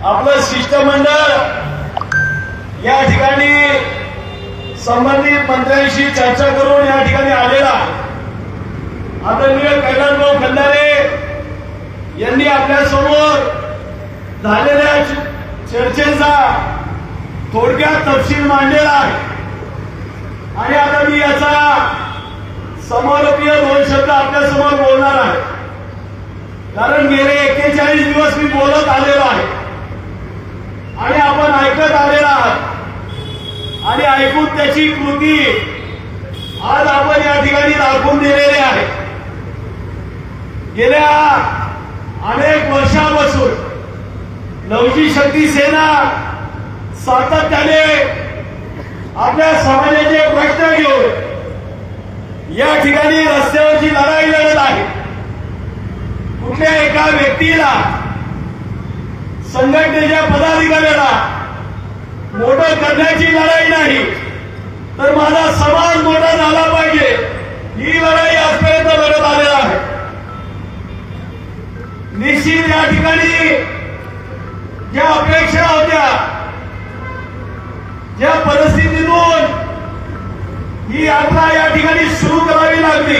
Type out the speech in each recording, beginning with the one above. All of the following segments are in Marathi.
आपलं शिष्टमंडळ या ठिकाणी संबंधित मंत्र्यांशी चर्चा करून या ठिकाणी आलेला आदरणीय कैलासभाऊ खंदारे यांनी आपल्या समोर झालेल्या चर्चेचा थोडक्यात तपशील मांडलेला आहे आणि आता मी याचा समारोपीय 2 शब्द आपल्या समोर बोलणार आहे. कारण गेले 41 दिवस मी बोलत आलेलो आहे आणि आपण ऐकत आलेला आहात आणि ऐकून त्याची कृती आज आपण या ठिकाणी दाखवून दिलेली आहे. गेल्या अनेक वर्षापासून लवची शक्ती सेना सातत्याने आपल्या समाजाचे प्रश्न घेऊन या ठिकाणी रस्त्यावरची लढाई लढत आहे. कुठल्या एका व्यक्तीला संघटनेच्या पदाधिकाऱ्याला मोठं करण्याची लढाई नाही तर माझा समाज मोठा झाला पाहिजे ही लढाई आजपर्यंत लढत आलेला आहे. निश्चित या ठिकाणी ज्या अपेक्षा होत्या ज्या परिस्थितीतून ही यात्रा या ठिकाणी सुरू करावी लागली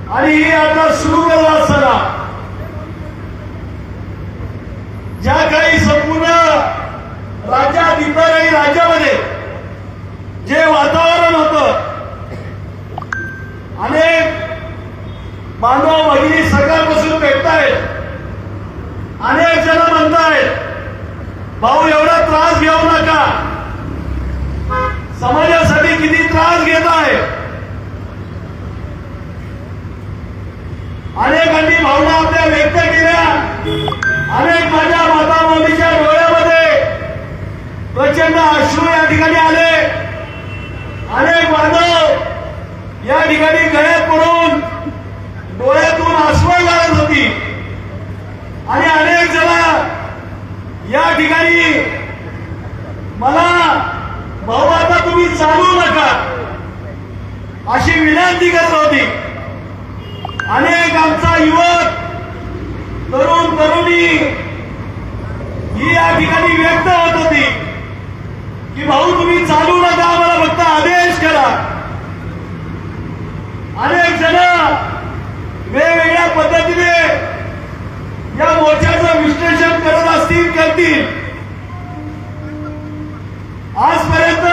आणि ही यात्रा सुरू करत असताना ज्या काही संपूर्ण राज्यात इतरही राज्यामध्ये जे वातावरण होतं अनेक बांधव भगिनी सरकारपासून भेटतायत. अनेक जण म्हणतायत भाऊ एवढा त्रास घेऊ नका समाजासाठी किती त्रास घेत आहे. अनेकांनी भावना आपल्या व्यक्त केल्या. अनेक माझ्या माता भगिनीच्या डोळ्यामध्ये प्रचंड अश्रू या ठिकाणी आले. अनेक बांधव या ठिकाणी गळ्यात पडून डोळ्यातून अश्रू गळत होती आणि अनेक जण या ठिकाणी मला भाऊ आता तुम्ही चालू नका अशी विनंती करत होती. अनेक आमचा युवक तरुण तरुणी ही या ठिकाणी व्यक्त होत होती की भाऊ तुम्ही चालू नका आम्हाला फक्त आदेश करा. अनेक जण वेगवेगळ्या पद्धतीने या मोर्चाचं विश्लेषण करत असतील करतील. आजपर्यंत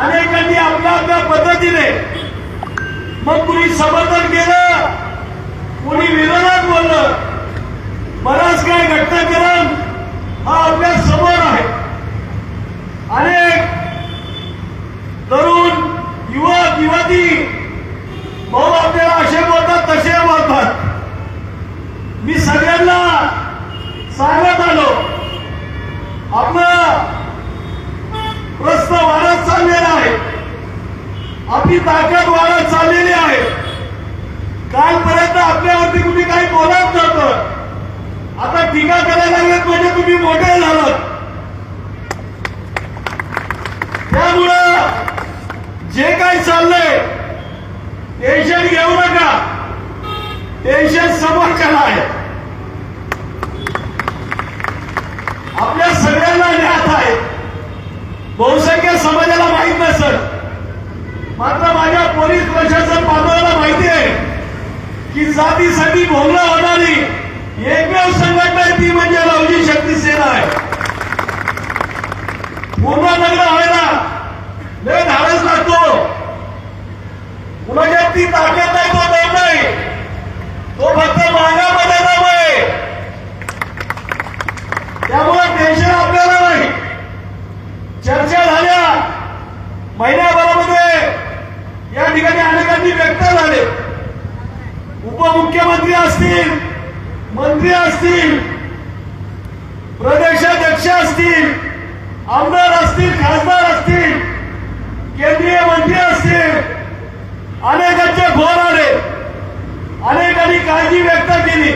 अनेकांनी आपल्या आपल्या पद्धतीने मग कुणी समर्थन केलं कुणी विरोधात बोललं. बराच काय घटनाक्रम हा आपल्या समोर आहे. अनेक तरुण युवक युवती भाऊ आपल्याला असे बोलतात तसे बोलतात. मी सगळ्यांना सांगत आलो आपलं प्रश्न वाढत चाललेला आहे. आपली ताकद वाढत चाललेली आहे. कालपर्यंत आपल्यावरती कुणी काही बोलत नव्हतं. आता टीका करायला लागत म्हणजे तुम्ही मोठे झालात. त्यामुळं जे काही चाललंय टेन्शन घेऊ नका. टेन्शन समोरच्याला आहे. आपल्या सगळ्यांना ज्ञात आहे. बहुसंख्य समाजाला माहित नसेल मात्र माझ्या पोलीस प्रशासन बांधवाला माहिती आहे की जातीसाठी भोगला होणारी एकमेव संघटना आहे ती म्हणजे लवची शक्ती सेना आहे. पूर्ण लग्न व्हायला लय धाडस लागतो. कुणाच्यात ती ताकद नाही तो दम नाही. तो फक्त मागामध्ये दम आहे. त्यामुळे टेन्शन आपल्याला नाही. चर्चा झाल्या महिन्याभरामध्ये या ठिकाणी अनेकांनी व्यक्त झाले. उपमुख्यमंत्री असतील मंत्री असतील प्रदेशाध्यक्ष असतील आमदार असतील खासदार असतील केंद्रीय मंत्री असतील अनेकांचे फोन आले. अनेकांनी काळजी व्यक्त केली.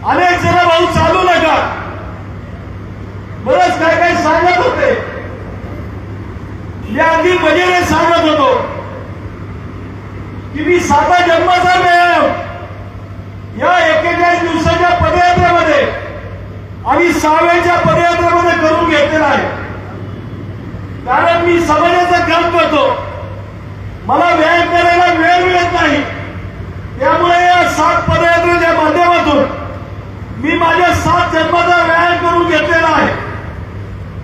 अनेक जण भाऊ चालू नका बरंच काय काय सांगत होते. मी अगदी मजेने सांगत होतो की मी 7 जन्माचा व्यायाम या घेतलेला आहे, कारण मी समाजाचं काम करतो. मला व्यायाम करायला वेळ मिळत नाही. त्यामुळे या 7 पदयात्रेच्या माध्यमातून मी माझ्या 7 जन्माचा व्यायाम करून घेतलेला आहे.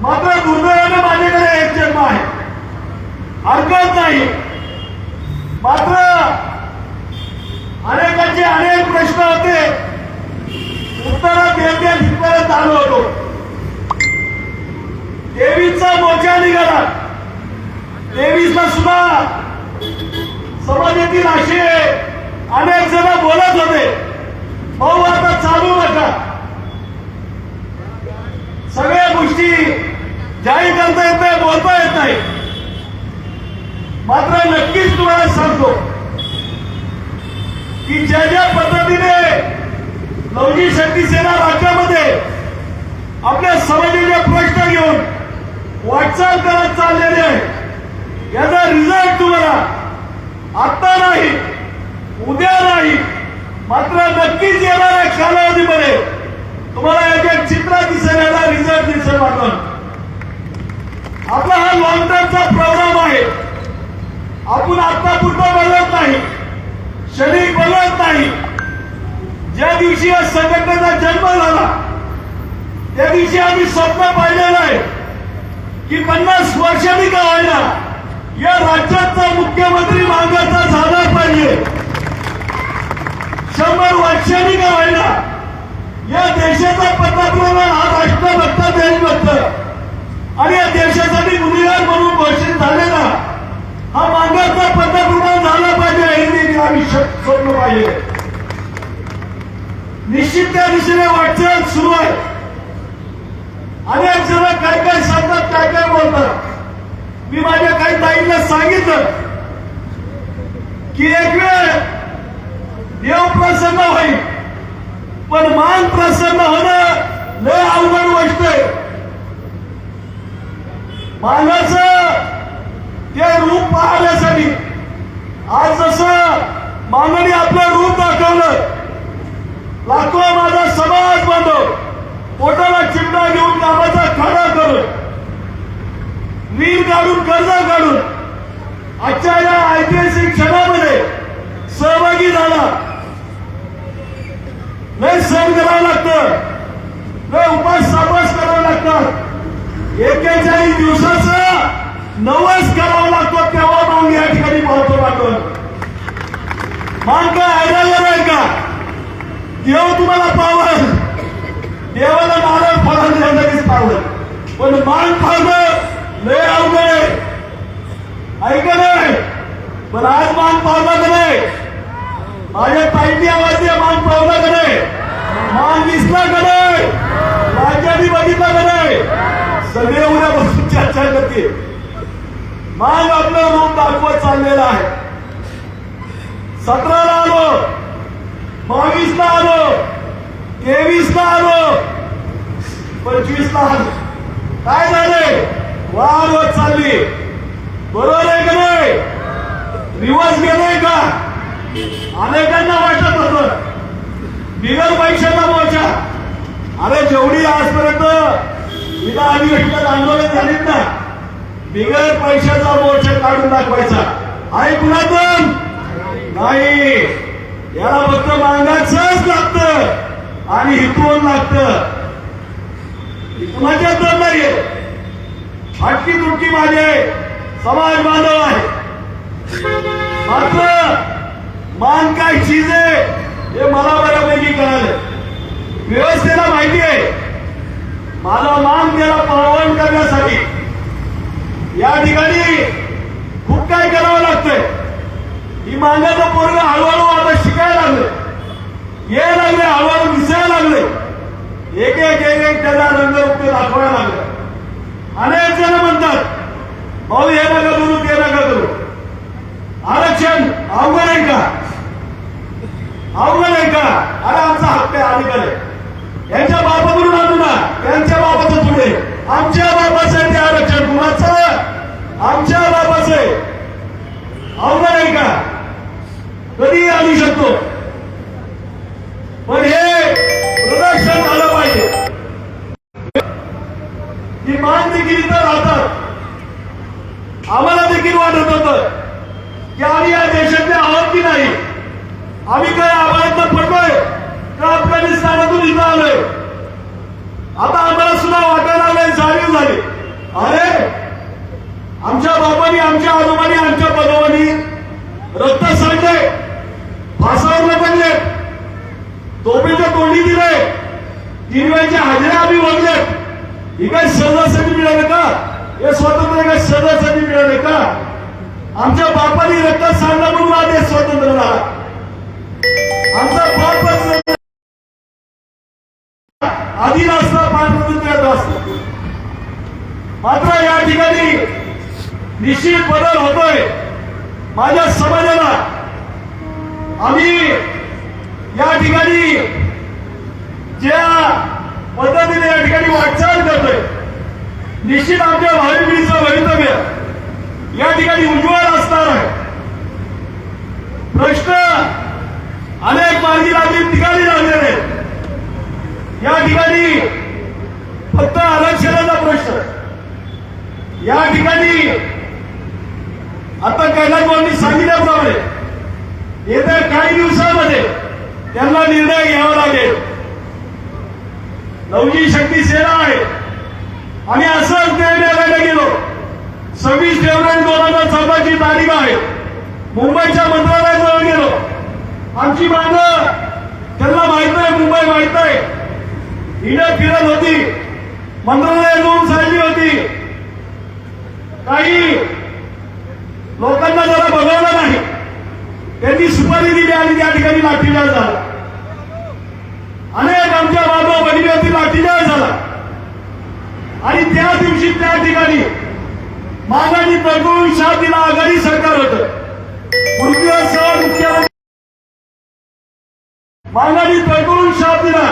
मात्र दुर्दैवाने माझ्याकडे 1 जन्म आहे, हरकत नाही. मात्र अनेकांचे अनेक प्रश्न होते, उत्तर देत तिथपर्यंत आलो होतो. 23चा मोर्चा निघाला. 23ला सुद्धा समाजातील असे अनेक जण बोलत होते, भाऊ आता चालू नका, सगळ्या गोष्टी जाहीर करता येत नाही, बोलता येत नाही. मात्र नक्कीच तुम्हाला सांगतो की ज्या पद्धतीने लवजी शक्ती सेना राज्यामध्ये आपल्या समाजाचे प्रश्न घेऊन वाटचाल करत चाललेले आहे, याचा रिझल्ट तुम्हाला आता नाही, उद्या नाही, मात्र नक्कीच येणाऱ्या कालावधीमध्ये तुम्हाला एक चित्र दिसेल, याचा रिझल्ट दिसेल. मात्र आपला हा लॉंग टर्मचा प्रोग्राम आहे. आपण आता पुढे बदलत नाही, क्षणिक बदलत नाही. ज्या दिवशी या संघटनेचा जन्म झाला त्या दिवशी आम्ही स्वप्न पाहिलेलं आहे की 50 वर्षांनी का होईना या राज्याचा मुख्यमंत्री मागाचा झाला पाहिजे, 100 वर्षांनी का होईना या देशाचा पंतप्रधान हा राष्ट्रभक्त, देशभक्त आणि या देशासाठी गुन्हेगार म्हणून घोषित झालेला हा मागाचा पंतप्रधान झाला पाहिजे, हे देखील आम्ही स्वप्न पाहिजे. निश्चित त्या दिशेने वाटचाल सुरू आहे. अनेक जण काय काय सांगतात, काय काय बोलतात. मी माझ्या काही ताईंना सांगितलं की एक वेळ देव प्रसन्न होईल, पण मान प्रसन्न होणं लय अवघड गोष्ट आहे. मानाचं ते रूप पाहण्यासाठी आज जसं मानाने आपलं रूप दाखवलं, लाखो माझा समाज बांधव पोटाला चिमटा घेऊन कामाचा खडा करून वीर काढून कर्ज काढून आजच्या या ऐतिहासिक क्षणामध्ये सहभागी झाला. लय सहन करावं लागतं, लय उपास सापास करावं लागतात. 41 दिवसाचं नवस करावं लागतो, तेव्हा मांग या ठिकाणी पाहतो. मान का ऐरायला नाही का? देव तुम्हाला पावल, देवाला नारळ फळांना लगेच पावल, पण मान पावलं लय अवघड आहे, ऐका नाही. पण आज मान पावला का नाही? माझ्या ताईंनी आवाज द्या, मान पावला का नाही? मान दिसला का नाही? राज्याने बघितला का नाही? सगळे उद्या बसून चर्चा करते. मान आपलं रूप दाखवत चाललेलं आहे. 17ला आलो, 22ला आलो, 23ला आलो, 25ला आलो. काय झालंय? वाढ होत चालली. बरोबर आहे का नाही? रिवर्स गेलोय का? अनेकांना वाटत होतं बिगर पैशाचा मोर्चा. अरे जेवढी आजपर्यंत विधान अधिवेशनात आंदोलन झालीत ना, बिगर पैशाचा मोर्चा काढून दाखवायचा आहे कुणातून नाही. याला फक्त मागाचंच लागतं आणि हितवून लागतं, कुणाच्याच दर नाहीये. हटकी तुटकी माझे समाज बांधव आहे. मात्र मान काय चीज आहे हे मला बऱ्यापैकी कळालं. व्यवस्थेला माहिती आहे मला मान त्याला पावन करण्यासाठी या ठिकाणी खूप काय करावं लागतंय. ही मांगाचं पोरग हळूहळू आता शिकायला लागले, यायला लागले, हळूहळू दिसायला लागले, एक एक एक एक त्याला रंगरूप दाखवायला लागले. अनेक जण म्हणतात भाऊ हे नका करू, ते नका करू. आरक्षण अवघड आहे का? अवघड आहे का? अरे आमचा हक्क आहे, अधिकार आहे. यांच्या बापाकडून आणू ना, त्यांच्या बापाचं पुढे आमच्या बापाचं आहे ते आरक्षण. कुणाचं? आमच्या बापाचं आहे. अवघड आहे का? कधी आणू शकतो, पण हे प्रदर्शन झालं पाहिजे. ही मान की आम्ही या देशातले आहोत की नाही, आम्ही काय आभाळातनं पडलोय का अफगाणिस्तानातून इथं आलोय. आता आम्हाला सुद्धा वाटायला लागलंय, जाणीव झाली, अरे आमच्या बाबांनी आमच्या आजोबांनी आमच्या बंधूंनी रक्त सांडले, फासावर पडले, तोपेच्या तोंडी दिले, 3 वेळच्या हाजऱ्या आम्ही वागले. ही काय सहजासाठी मिळाले का? हे स्वातंत्र्य काय सहजासाठी मिळाले का? आमच्या बापांनी रक्त सांडलं म्हणून आज हे स्वातंत्र्य झाला. आमचा बाप आधी नसता पाच असत. मात्र या ठिकाणी निश्चित बदल होतोय. माझ्या समाजाला आम्ही या ठिकाणी ज्या पद्धतीने या ठिकाणी वाटचाल करतोय, निश्चित आमच्या भावी पिढीचं भवितव्य या ठिकाणी उज्ज्वल असणार आहे. प्रश्न अनेक मार्गी लागली, ठिकाणी लागलेले आहेत. या ठिकाणी फक्त आरक्षणाचा प्रश्न, या ठिकाणी आता कैलासवांनी सांगितल्याप्रमाणे येत्या काही दिवसांमध्ये त्यांना निर्णय घ्यावा लागेल. नवजी शक्ती सेना आहे आणि असंच निर्णय घ्यायला गेलो. 26 फेब्रुवारी 2014 ची तारीख आहे. मुंबईच्या मंत्रालयाजवळ गेलो. आमची मागणं त्यांना माहित आहे, मुंबई माहित आहे, हिडत फिरत होती, मंत्रालय जाऊन चालली होती. काही लोकांना जरा बघवलं नाही, त्यांनी सुपारी दिली आणि त्या ठिकाणी लाठीचार्ज झाला. अनेक आमच्या बाबा बहिणीवरती लाठीचार्ज झाला आणि त्या दिवशी त्या ठिकाणी मागाणी तडजोडून शाप दिला. आघाडी सरकार होतं, पृथ्वीसह मुख्यमंत्री मागाणी तडजोडून शाप दिला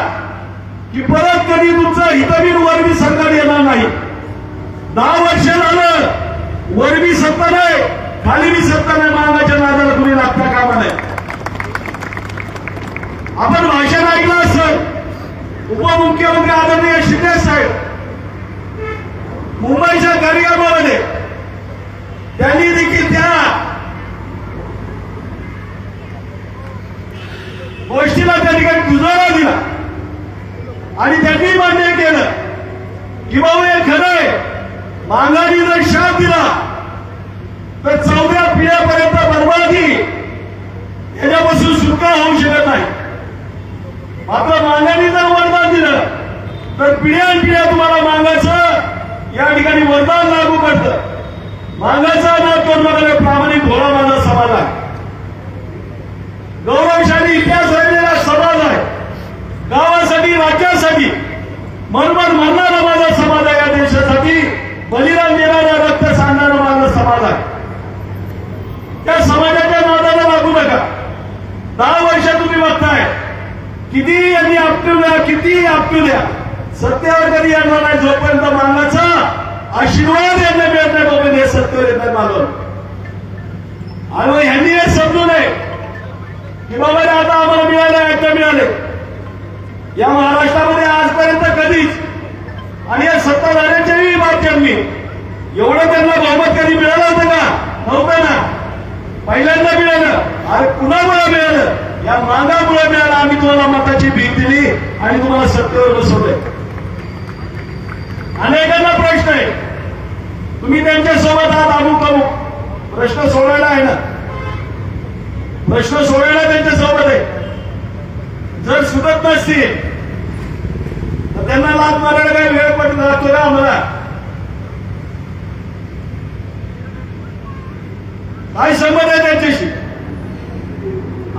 की परत कधी तुमचं हितवीर वरवी सरकार येणार नाही. 10 वर्ष झालं वरवी सत्ता नाही, खाली बी सत्ता नाही. मागाच्या नादाला कुणी लागता कामा नाही. आपण भाषण ऐकलं असेल, उपमुख्यमंत्री आदरणीय शिंदे साहेब मुंबईच्या कार्यक्रमामध्ये त्यांनी देखील त्या गोष्टीला त्या ठिकाणी दुजोरा दिला आणि त्यांनी मान्य केलं की बाबा हे खरंय, मागाने जर शाप दिला तर 14 पिढ्यापर्यंत बर्बादी याच्यापासून सुटका होऊ शकत नाही. मात्र मागाने जर वरदान दिलं तर पिढ्यानपिढ्या तुम्हाला मागाचं या ठिकाणी वरदान लागू पडतं. मागाचा न तोडणारा प्रामाणिक भोळा माझा समाज आहे. गौरवशाली इतिहास राहिलेला समाज आहे. गावासाठी, राज्यासाठी मनमन मारणारा माझा समाज आहे. या देशासाठी बलिदान देणारा, रक्त सांडणारा माझा समाज आहे. त्या समाजाच्या नादाला लागू नका. 10 वर्ष तुम्ही बघताय, किती यांनी आपटू द्या, किती आपटू द्या, सत्तेवर कधी येणार नाही जोपर्यंत मागाचा आशीर्वाद यांना मिळत नाही, तोपर्यंत हे सत्तेवर येत नाही मागून. आणि ह्यांनी हे समजू नये की बाबा आता आम्हाला मिळाले, ऐकता मिळाले. या महाराष्ट्रामध्ये आजपर्यंत कधीच आणि या सत्ताधाऱ्यांच्याही बाबतीत एवढं त्यांना बहुमत कधी मिळालं होतं का? नव्हतं ना. पहिल्यांदा मिळालं. अरे कुणामुळे मिळालं? या मागामुळे मिळालं. आम्ही तुम्हाला मताची भीक दिली आणि तुम्हाला सत्तेवर बसवलंय. अनेकांना प्रश्न आहे, तुम्ही त्यांच्या सोबत आहात, अमुक अमुक. प्रश्न सोडवायला आहे ना, प्रश्न सोडवायला त्यांच्या सोबत आहे. जर सुटत नसतील तर त्यांना लाभ मारायला काही वेळ पडत लागतो का आम्हाला? काय संबंध आहे त्यांच्याशी?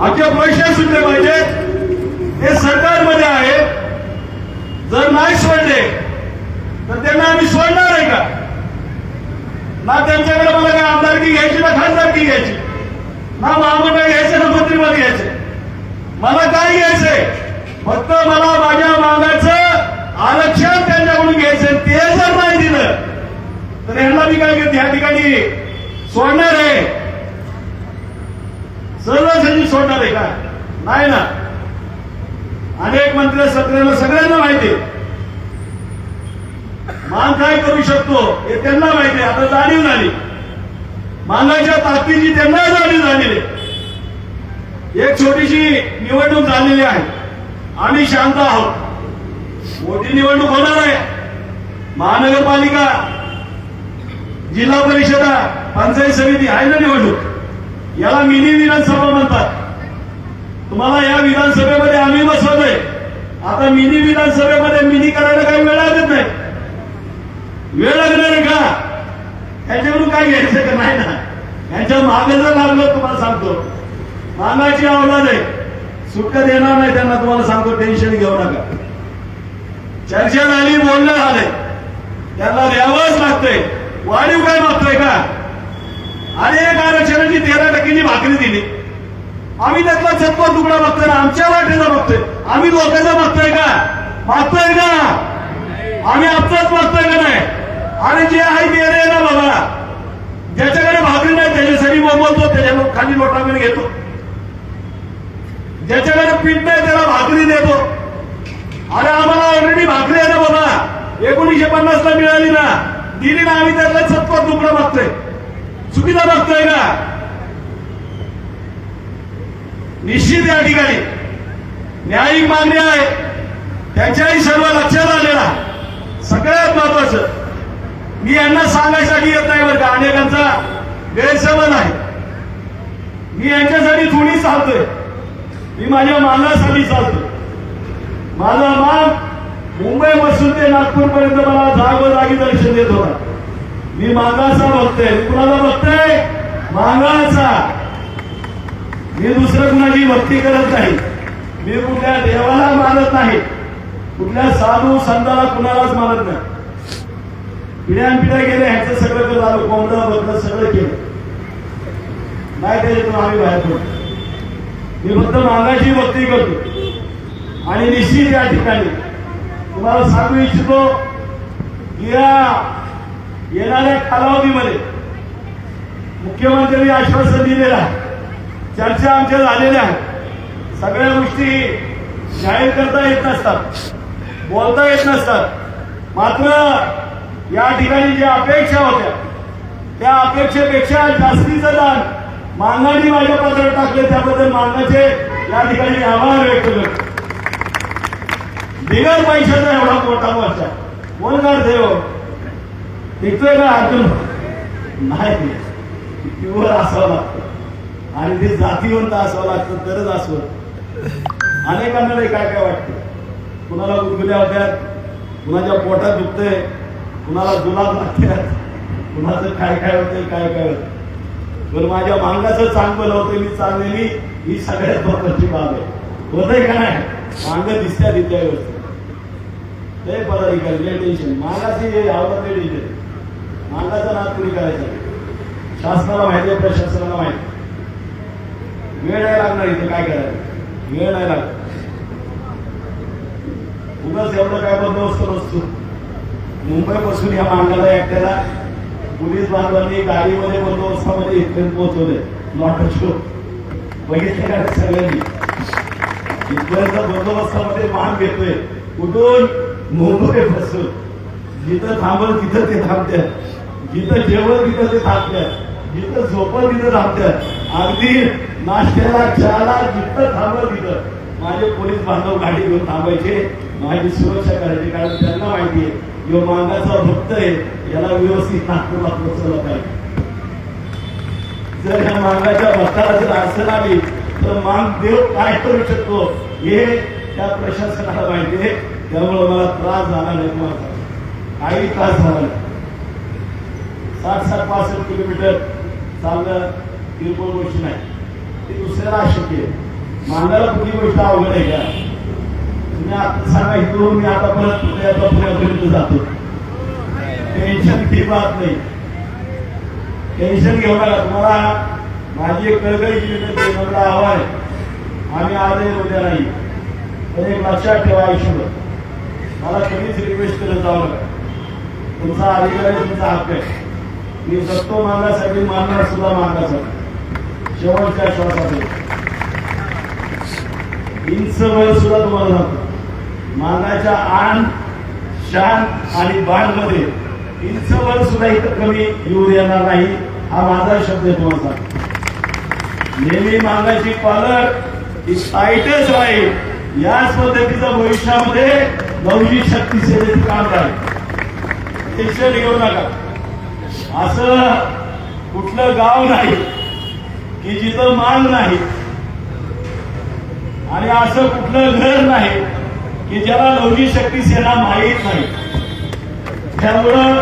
आमचे प्रश्न सुटले पाहिजेत. हे सरकारमध्ये आहे. जर नाही सोडले तर त्यांना आम्ही सोडणार आहे का? ना त्यांच्याकडे मला काय आमदारकी घ्यायची, ना खासदारकी घ्यायची, ना महामंडळ घ्यायचं, ना मंत्रिपद घ्यायचं. मला काय घ्यायचंय? फक्त मला माझ्या मागाचं आरक्षण त्यांच्याकडून घ्यायचं. ते जर नाही दिलं तर यांना मी काय या ठिकाणी सोडणार आहे? सहजासहजी सोडणार आहे का? नाही ना. अनेक मंत्री सत्रेला सगळ्यांना माहिती आहे मान काय करू शकतो हे त्यांना माहिती आहे. आता जाणीव झाली. मागाच्या ताकदीची त्यांना जाणीव झालेली आहे. एक छोटीशी निवडणूक झालेली आहे. आम्ही शांत आहोत. मोठी निवडणूक होणार आहे. महानगरपालिका, जिल्हा परिषदा, पंचायत समिती आहे ना निवडणूक. याला मिनी विधानसभा म्हणतात. तुम्हाला या विधानसभेमध्ये आम्ही बसवतोय. आता मिनी विधानसभेमध्ये मिनी करायला काही वेळ लागत नाही. वेळ लागणार आहे का? त्याच्यावरून काय घ्यायचं का नाही ना. यांच्या मागे जर लागलं तुम्हाला सांगतो, मागाची अवलाद आहे, सुटका देणार नाही त्यांना. तुम्हाला सांगतो, टेन्शन घेऊ नका. चर्चा झाली, बोलणं झालंय, त्यांना द्यावंच लागतंय. वाढीव काय मागतोय का? अनेक आरक्षणाची 13% भाकरी दिली. आम्ही त्यातला छप्पन तुकडा बघतोय ना, आमच्या वाटेचा बघतोय. आम्ही लोकांचा बघतोय का? मागतोय का? आम्ही आमचाच मागतोय का नाही? आणि जे आहे ते रे ना बाबा, ज्याच्याकडे भाकरी नाही त्याच्यासाठी बोलतो, त्याच्या खाली लोटांकडे घेतो. ज्याच्याकडे पीठ नाही त्याला भाकरी देतो. अरे आम्हाला ऑलरेडी भाकरी आहे ना बाबा, 1950 ला मिळाली ना, दिली ना. आम्ही त्यातला छप्पन तुकडा बघतोय. चुकीचा बघतोय का? निश्चित या ठिकाणी न्यायिक मागणी आहे, त्यांच्याही सर्व लक्षात आलेला. सगळ्यात महत्वाचं मी यांना सांगायसाठी येत नाही बरं का, अनेकांचा गैरसमज आहे. मी यांच्यासाठी थोडी चालतोय, मी माझ्या मानासाठी चालतोय. माझा मान मुंबईपासून ते नागपूर पर्यंत मला जागोजागी दर्शन देत होता. मी मागाचा बघतोय. मी कुणाला बघतोय? मागाचा. मी दुसरं कुणाची भक्ती करत नाही. मी कुठल्या देवाला मानत नाही, कुठल्या साधू संताला कुणालाच मानत नाही. पिढ्यानपिढ्या गेले, ह्याचं सगळं झालं, कोंबडं बघलं सगळं केलं नाही, त्याच्यातून आम्ही बाहेर पडतो. मी फक्त मागाची भक्ती करतो. आणि निश्चित या ठिकाणी तुम्हाला सांगू इच्छितो की या येणाऱ्या कालावधीमध्ये मुख्यमंत्र्यांनी आश्वासन दिलेलं आहे. चर्चा आमच्या झालेल्या आहेत. सगळ्या गोष्टी जाहीर करता येत नसतात, बोलता येत नसतात. मात्र या ठिकाणी ज्या अपेक्षा होत्या त्या अपेक्षेपेक्षा जास्तीचं दान मांगाने माझ्या पत्रात टाकले, त्याबद्दल मांगाचे या ठिकाणी आभार व्यक्त करतो. बिगर पैशाचा एवढा मोठा मोर्चा कोण काढते हो? टिकतोय का? अजून नाही. प्युअर असावं लागतं आणि ते जातीवंत असावं लागतं तरच असवं. अनेकांना नाही काय काय वाटतं. कुणाला गुदगुल्या होत्यात, कुणाच्या पोटात दुखतंय, कुणाला जुलाब लागतात, कुणाचं काय काय होतंय, काय काय होतं. पण माझ्या मांगाचं चांगलं होतं, मी चांगलेली ही सगळ्यात महत्वाची बाब आहे. होतंय का नाही? मांग दिसत्या तिथल्या व्यवस्थित ते पदाधिकारी टेन्शन. मागाची आवडत टेन्शन. मांगाचा नाद कुणी करायचा? शासनाला माहिती आहे, प्रशासनाला माहिती. वेळ नाही लागणार इथं काय करायचं, वेळ नाही लागणार. उगाच एवढं काय बंदोबस्त नसतो. मुंबईपासून या मांगाला एकट्याला पोलीस बांधवांनी गाडीमध्ये बंदोबस्तामध्ये इथपर्यंत पोहोचवले. लॉटो बघितले का सगळ्यांनी? इथपर्यंत बंदोबस्तामध्ये मान घेतोय. कुठून? मुंबईपासून. जिथं थांबल तिथं ते थांबतात, जिथं जेवण तिथं ते थांबतात, जिथं झोपल तिथं थांबतात. अगदी नाश्त्याला चहाला जिथं थांबल तिथं माझे पोलीस बांधव गाडी घेऊन थांबायचे, माझी सुरक्षा करायची. कारण त्यांना माहिती आहे यो मांगाचा भक्त आहे, याला व्यवस्थित नागपूरला पोहोचवलं पाहिजे. जर या मांगाच्या भक्ताला जर अडचण आली तर मांग देव काय करू शकतो हे त्या प्रशासनाला माहिती आहे. त्यामुळे मला त्रास झाला नाही, तुम्हाला काही त्रास झाला नाही. 60-65 किलोमीटर चालणं किरकोळ गोष्ट नाही, ती दुसऱ्याला अशक्य आहे. मांगाला कुठली गोष्ट अवघड आहे का? तुम्ही आता सांगा इकडून मी आता परत पुण्यापर्यंत जातो. टेन्शन ती बात नाही, टेन्शन घेऊ नका. तुम्हाला माझी एक कळकळीची विनंती, आव्हान आहे. आम्ही आजही उद्या नाही, पण एक लक्षात ठेवा, आयुष्यभर मला कधीच रिक्वेस्ट करत जाऊ नका. तुमचा अधिकार आहे, तुमचा हक्क आहे. मी जगतो मागासाठी, मागणार सुद्धा मागासाठी. शेवटच्या श्वासासाठी इंचभर सुद्धा तुम्हाला सांगतो, मागाच्या आण शान आणि बाण मध्ये इंचभर सुद्धा इथं कमी येऊ देणार नाही. हा माझा शब्द आहे तुम्हाला. नेहमी मागाची पालक ही साईटच राहील. याच पद्धतीचं भविष्यामध्ये नवजी शक्ती सेनेचं काम राहील. टेन्शन घेऊ नका. असं कुठलं गाव नाही की जिथं मान नाही, आणि असं कुठलं घर नाही की ज्याला नवजी शक्ती सेना माहीत नाही. त्यामुळं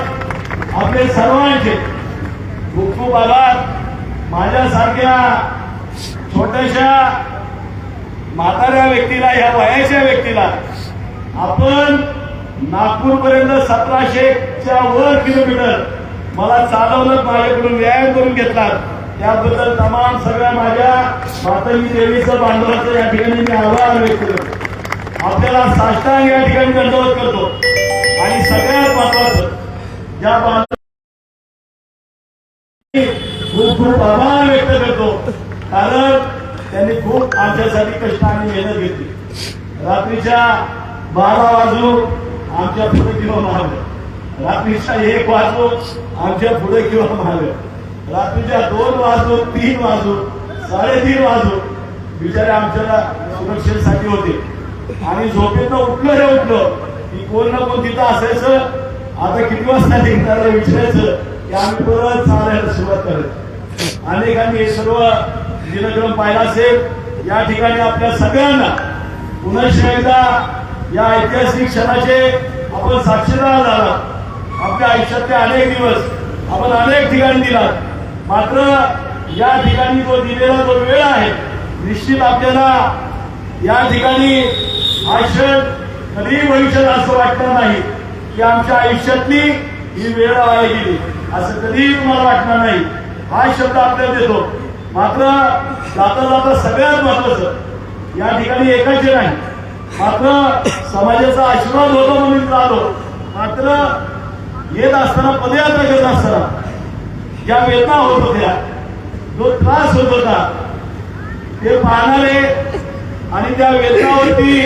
आपले सर्वांचे खूप खूप आभार. माझ्यासारख्या छोट्याशा म्हाताऱ्या व्यक्तीला, या वयाच्या व्यक्तीला आपण नागपूरपर्यंत 1700च्या वर किलोमीटर मला चालवलं, माझ्याकडून व्यायाम करून घेतला. त्याबद्दल तमाम सगळ्या माझ्या माताजी देवीचं बांधवाचं या ठिकाणी मी आभार व्यक्त करतो. आपल्याला साष्टांग या ठिकाणी दंडवत करतो. आणि सगळ्यात महत्वाचं, ज्या खूप खूप आभार व्यक्त करतो, कारण त्यांनी खूप आमच्यासाठी कष्ट आणि मेहनत घेतली. रात्रीच्या 12 वाजून आमच्या पुढे किंवा महाग, रात्रीच्या 1 वाजून आमच्या पुढे किंवा महाग, रात्रीच्या 2 वाजून 3 वाजून 3:30 वाजून बिचारे आमच्या सुरक्षेसाठी होते. आणि झोपेतनं उठलं की कोण ना कोण तिथं असायचं. आता किती वाजता निघणार विचारायचं की आम्ही परत चालायला सुरुवात करत. अनेकांनी हे सर्व दिनक्रम पाहिला असेल. या ठिकाणी आपल्या सगळ्यांना पुन्हा एकदा या ऐतिहासिक क्षणाचे आपण साक्षीदार झाला. आपल्या आयुष्यातले अनेक दिवस आपण अनेक ठिकाणी दिला. मात्र या ठिकाणी जो दिलेला जो वेळ आहे, निश्चित आपल्याला या ठिकाणी आयुष्यात कधीही भविष्यात असं वाटणार नाही की आमच्या आयुष्यातली ही वेळ वाया गेली, असं कधीही तुम्हाला वाटणार नाही. हा शब्द आपल्याला देतो. मात्र जाता जाता सगळ्यात महत्वाचं, या ठिकाणी एकाचे नाही, मात्र समाजाचा आशीर्वाद होता म्हणून आलो. मात्र येत असताना, पदयात्रा करत असताना ज्या वेदना होत होत्या, जो त्रास होत होता, ते पाहणारे आणि त्या वेदनावरती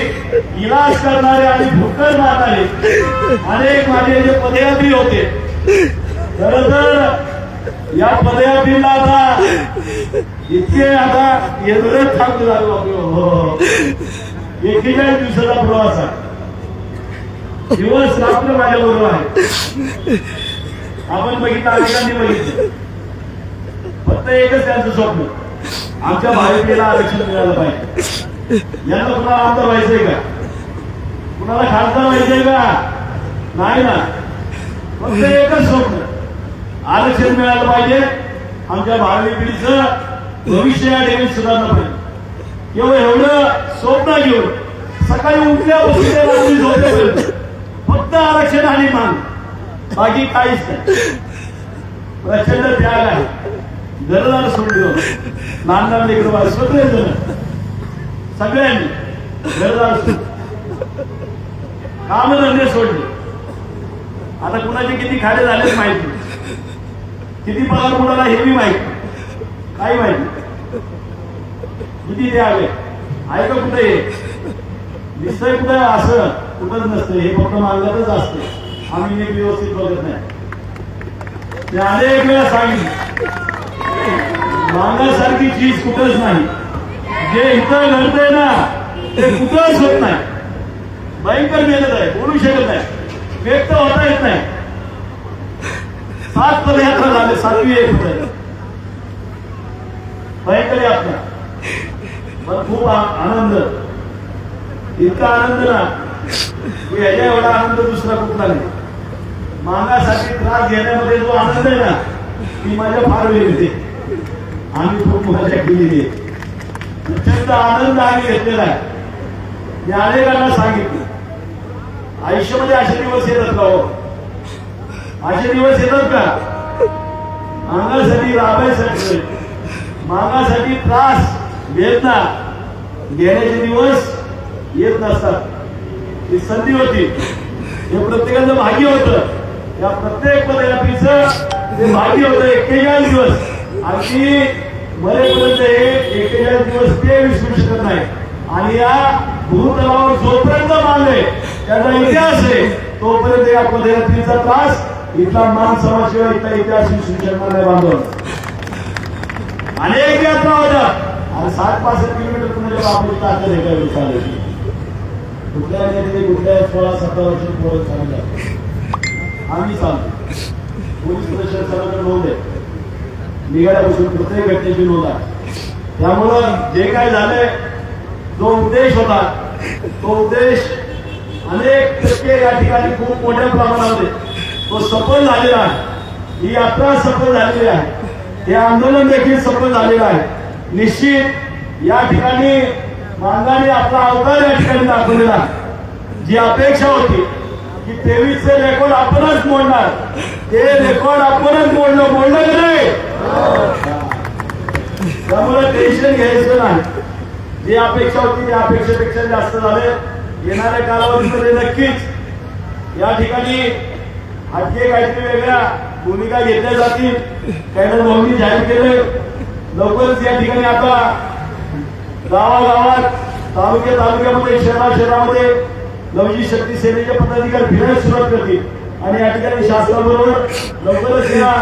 इलाज करणारे आणि भुक्कड मारणारे अनेक माझे जे पदयात्री होते. खरं तर या पदयात्रीला आता इतके आता एवढे थांब झालो. 41 दिवसाचा प्रवास आहे. दिवस रात्र माझ्या बरोबर आहे. आपण बघितलं, अनेकांनी बघितलं. फक्त एकच त्यांचं स्वप्न, आमच्या भाजपला आरक्षण मिळालं पाहिजे. यांना कुणाला आमदार व्हायचंय का? कुणाला खासदार व्हायचंय का? नाही ना. फक्त एकच स्वप्न, आरक्षण मिळालं पाहिजे. आमच्या भावी पिढीचं भविष्य या ठिकाणी सुधारलं पाहिजे. केवळ एवढं स्वप्न घेऊन सकाळी उठल्यापासून झोपेपर्यंत फक्त आरक्षण आणि मान, बाकी काहीच नाही. प्रचंड त्याग आहे. घरदार सोडलं, लहान लहान लेकरं सगळेजण, सगळ्यांनी घरदार सोडलं, कामधंदे सोडले. आता कुणाचे किती खाडे झालेच माहिती, किती पगार कुणाला हे बी माहिती, काही माहिती. किती द्यावे आहे का? कुठे दिसतंय कुठे? असं कुठंच नसतं. हे फक्त मागतच असते. आम्ही एक व्यवस्थित बघत नाही. ते अनेक वेळा सांगितलं, मागण्यासारखी चीज कुठंच नाही. जे इथं घडतंय ना ते कुठंच होत नाही. भयंकर मेहनत आहे, बोलू शकत नाही, व्यक्त होता येत नाही. 7 पदयात्रा झाले, 7वी एक होत आहे. भयंकर यात्रा, पण खूप आनंद. इतका आनंद ना की ह्याच्या एवढा आनंद दुसरा कुठला नाही. मागासाठी त्रास घेण्यामध्ये जो आनंद आहे ना, ती माझ्या फार वेगळी. आम्ही खूप मजा केलेली आहे. प्रचंड आनंद आम्ही घेतलेला आहे. मी अनेकांना सांगितलं, आयुष्यामध्ये असे दिवस येतात का? हो, असे दिवस येतात का? मागासाठी, राबायसाठी, मागासाठी त्रास, वेदना घेण्याचे दिवस येत नसतात. ही संधी होती, हे प्रत्येकाचं भाग्य होतं. या प्रत्येक पदयात्रीचं ते भाग्य होतं. 41 दिवस, अगदी मरेपर्यंत हे 41 दिवस ते विसरू शकत नाही. आणि या भूतलावर जोपर्यंत मानले त्याचा इतिहास आहे, तोपर्यंत या पदयात्रीचा त्रास, इथला मान समाजशिवाय इथला इतिहास विसरू शकणार नाही. बांधव अनेक यात्रा होत्या आणि 60-65 किलोमीटर पुण्याच्या बाबतीत ताकद आहे काय चालायची. कुठल्या नेते कुठल्या 16-17 वर्षाची पोरं चालू आम्ही चालतो. पोलीस प्रशासनाकडे नोंद आहे, निघाल्यापासून प्रत्येक घटनेची नोंद आहे. त्यामुळं जे काय झालंय, जो उद्देश होता तो उद्देश अनेक टक्के या ठिकाणी खूप मोठ्या प्रमाणामध्ये तो सफल झालेला आहे. ही यात्रा सफल झालेली आहे, हे आंदोलन देखील सफल झालेलं आहे. निश्चित या ठिकाणी मांगाने आपला अवतार या ठिकाणी दाखवलेला आहे. जी अपेक्षा होती की 23चे रेकॉर्ड आपणच मोडणार, ते रेकॉर्ड आपणच मोडलं की नाही. त्यामुळे टेन्शन घ्यायचं नाही. जी अपेक्षा होती त्या अपेक्षेपेक्षा जास्त झाले. येणाऱ्या कालावधीमध्ये नक्कीच या ठिकाणी आणखी काहीतरी वेगळ्या भूमिका घेतल्या जातील. काही नोंदणी जाहीर केले लवकरच. या ठिकाणी आता गावागावात तालुक्यामध्ये शहरामध्ये लवजी शक्ती सेनेचे पदाधिकारी फिरायला सुरुवात करतील आणि या ठिकाणी शासनाबरोबर लवकरच या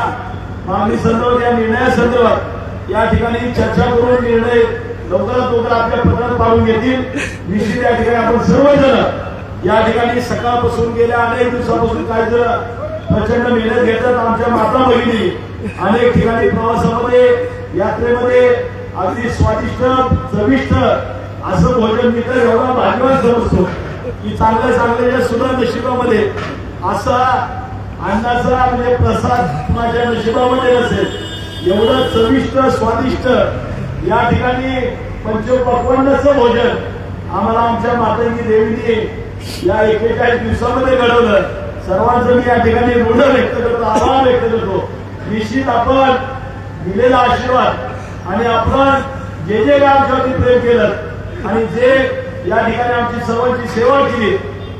मागणी संदर्भात या निर्णयासंदर्भात या ठिकाणी चर्चा करून निर्णय लवकरात लवकर आपल्या पत्रात पाडून घेतील. निश्चित या ठिकाणी आपण सर्वजण या ठिकाणी सकाळपासून गेल्या अनेक दिवसापासून काही जण प्रचंड मेहनत घेतात. आमच्या माता भगिनी अनेक ठिकाणी प्रवासामध्ये यात्रेमध्ये अगदी स्वादिष्ट चविष्ट असं भोजन मी तर एवढा भाग्यवान समजतो की चांगल्या सुद्धा नशिबामध्ये असा अन्नाचा म्हणजे प्रसाद माझ्या नशिबामध्ये नसेल. एवढं चविष्ट स्वादिष्ट या ठिकाणी पंचपक्वान्नाचं भोजन आम्हाला आमच्या मातांनी देवीने या 41 दिवसामध्ये घडवलं. सर्वांचं मी या ठिकाणी ऋण व्यक्त करतो, आभार व्यक्त करतो. निश्चित आपण दिलेला आशीर्वाद आणि आपण जे जे काय आमच्यावरती प्रेम केलं आणि जे या ठिकाणी आमची सर्वांची सेवा केली,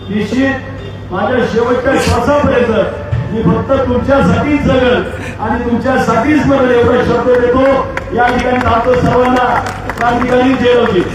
निश्चित माझ्या शेवटच्या श्वासापर्यंत मी फक्त तुमच्यासाठीच जगल आणि तुमच्यासाठीच मरेल एवढा शब्द देतो. या ठिकाणी थांबतो. सर्वांना क्रांतिकारी जय होती.